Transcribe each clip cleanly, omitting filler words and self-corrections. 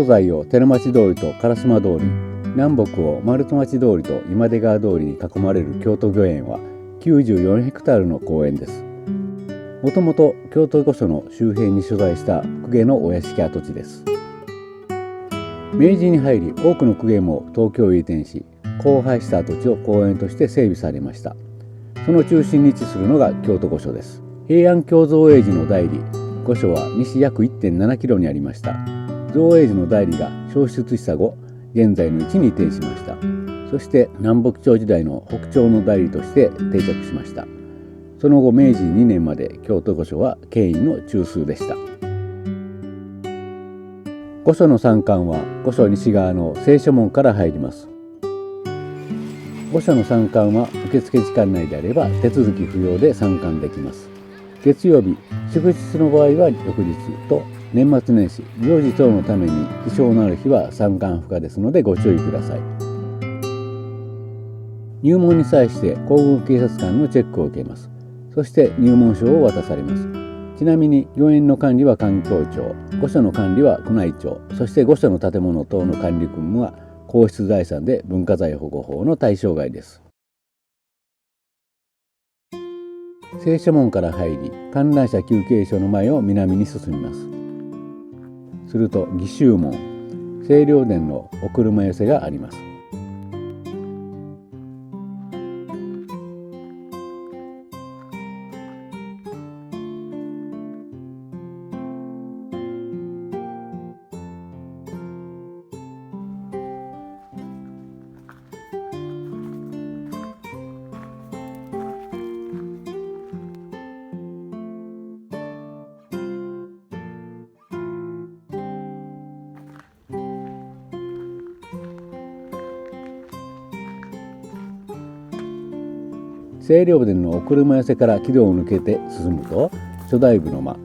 東西を寺町通りと烏丸通り、南北を丸戸町通りと今出川通りに囲まれる京都御苑は94ヘクタールの公園です。もともと京都御所の周辺に所在した公家のお屋敷跡地です。明治に入り多くの公家も東京へ移転し、荒廃した跡地を公園として整備されました。その中心に位置するのが京都御所です。平安京造営時の代理、御所は西約 1.7 キロにありました。造営時の代理が消失した後、現在の位置に移転しました。そして南北朝時代の北朝の代理として定着しました。その後明治2年まで京都御所は権威の中枢でした。御所の参観は御所西側の正所門から入ります。御所の参観は受付時間内であれば手続き不要で参観できます。月曜日、祝日の場合は翌日と、年末年始、行事等のために支障のある日は参観不可ですのでご注意ください。入門に際して皇宮警察官のチェックを受けます。そして入門証を渡されます。ちなみに御苑の管理は環境庁、御所の管理は宮内庁、そして御所の建物等の管理訓は皇室財産で文化財保護法の対象外です。正所門から入り、観覧車休憩所の前を南に進みます。すると義州門、清涼殿のお車寄せがあります。清涼殿のお車寄せから軌道を抜けて進むと初代部の間、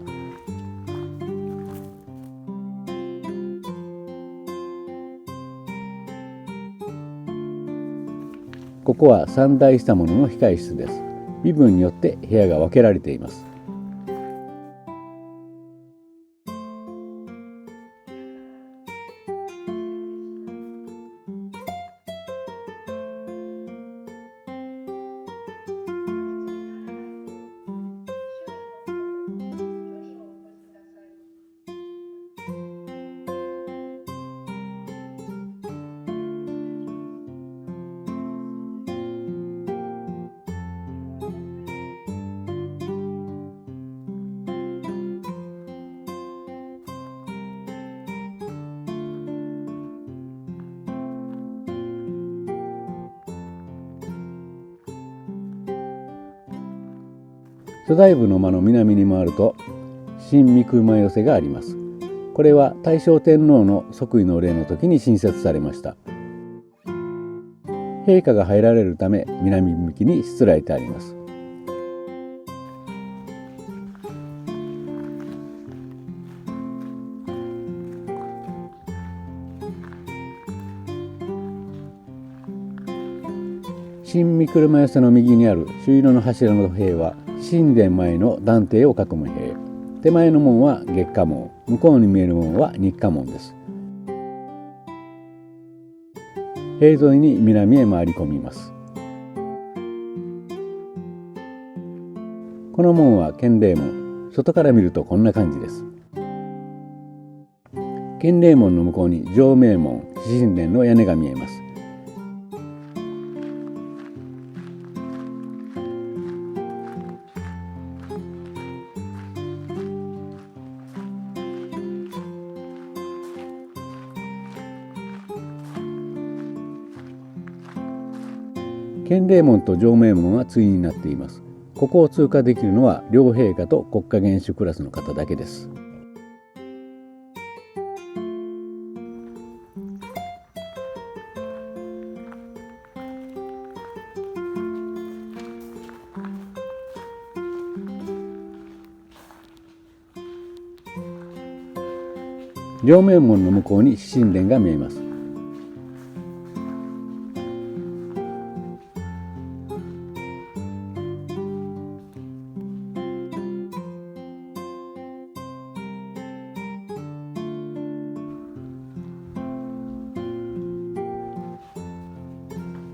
ここは三代したものの控室です。身分によって部屋が分けられています。初代部の間の南に回ると新三熊寄せがあります。これは大正天皇の即位の礼の時に新設されました。陛下が入られるため南向きにしつらえてあります。新三車寄せの右にある朱色の柱の塀は神殿前の壇庭を囲む塀、手前の門は月下門、向こうに見える門は日下門です。塀沿いに南へ回り込みます。この門は建礼門、外から見るとこんな感じです。建礼門の向こうに正明門、神殿の屋根が見えます。建礼門と正明門は対になっています。ここを通過できるのは両陛下と国家元首クラスの方だけです。正面門の向こうに神殿が見えます。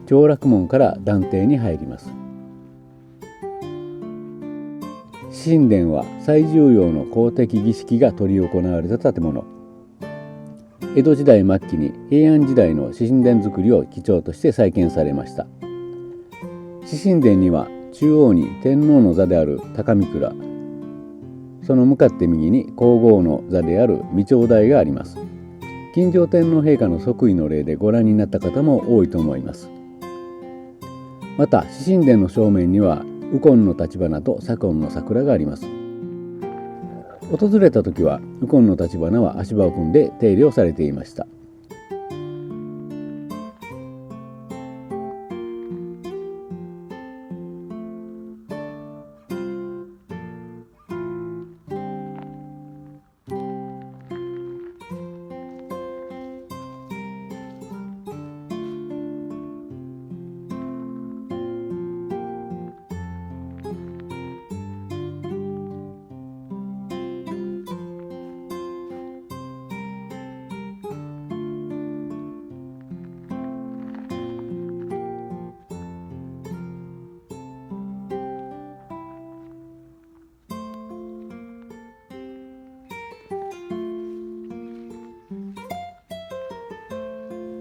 長楽門から壇庭に入ります。獅神殿は最重要の公的儀式が執り行われた建物。江戸時代末期に平安時代の獅神殿造りを基調として再建されました。獅神殿には中央に天皇の座である高御蔵、その向かって右に皇后の座である御長台があります。金城天皇陛下の即位の例でご覧になった方も多いと思います。また獅神殿の正面には右近の立花と左近の桜があります。訪れた時は右近の立花は足場を組んで手入れをされていました。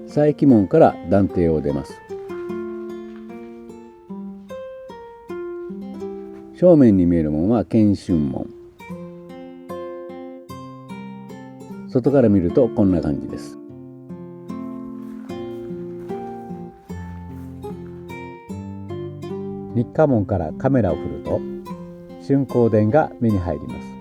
佐伯門から壇庭を出ます。正面に見える門は建春門。外から見るとこんな感じです。日課門からカメラを振ると春光殿が目に入ります。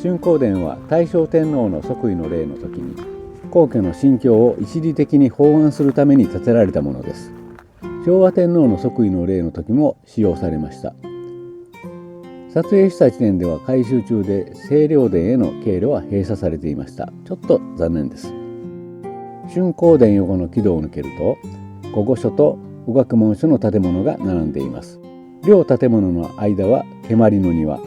春光殿は大正天皇の即位の礼の時に皇居の新居を一時的に奉安するために建てられたものです。昭和天皇の即位の礼の時も使用されました。撮影した時点では改修中で清涼殿への経路は閉鎖されていました。ちょっと残念です。春光殿横の軌道を抜けると古御所と御学問所の建物が並んでいます。両建物の間は蹴鞠の庭、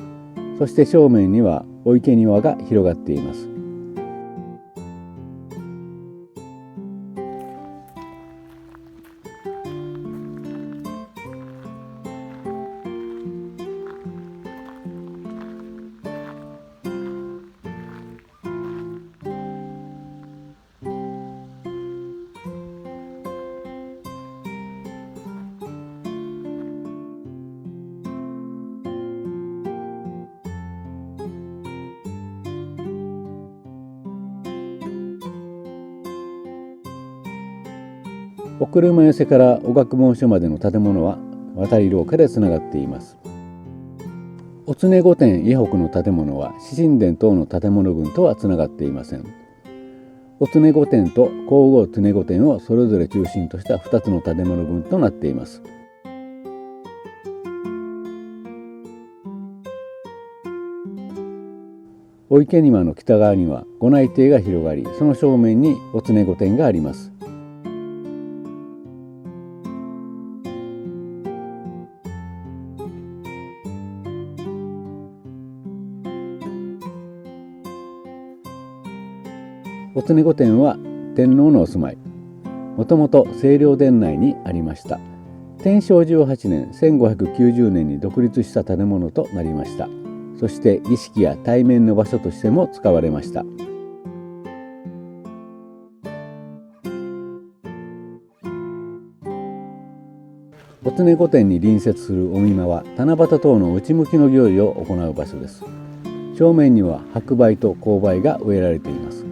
そして正面にはお池庭が広がっています。お車寄せから御学問所までの建物は渡り廊下でつながっています。お常御殿以北の建物は獅神殿等の建物群とはつながっていません。お常御殿と皇后常御殿をそれぞれ中心とした2つの建物群となっています。お池庭の北側には御内庭が広がり、その正面にお常御殿があります。お常御殿は天皇のお住まい。もともと清涼殿内にありました。天正18年1590年に独立した建物となりました。そして儀式や対面の場所としても使われました。お常御殿に隣接するお見間は七夕等の内向きの行事を行う場所です。正面には白梅と紅梅が植えられています。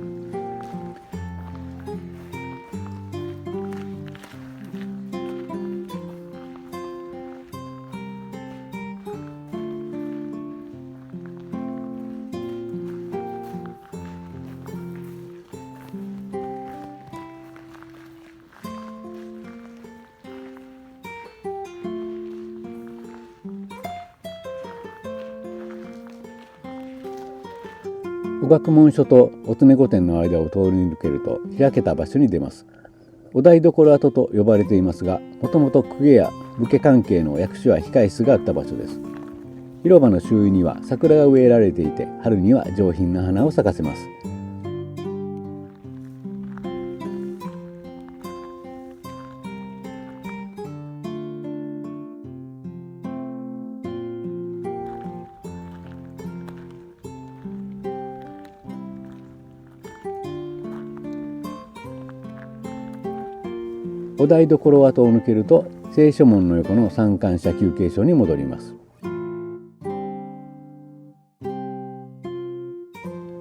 御学問所とお常御殿の間を通り抜けると開けた場所に出ます。お台所跡と呼ばれていますが、もともと公家や武家関係の役所や控室があった場所です。広場の周囲には桜が植えられていて、春には上品な花を咲かせます。お台所跡を抜けると聖書門の横の参観者休憩所に戻ります。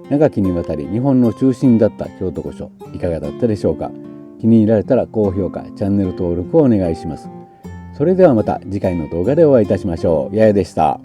長きにわたり日本の中心だった京都御所、いかがだったでしょうか。気に入られたら高評価、チャンネル登録をお願いします。それではまた次回の動画でお会いいたしましょう。ややでした。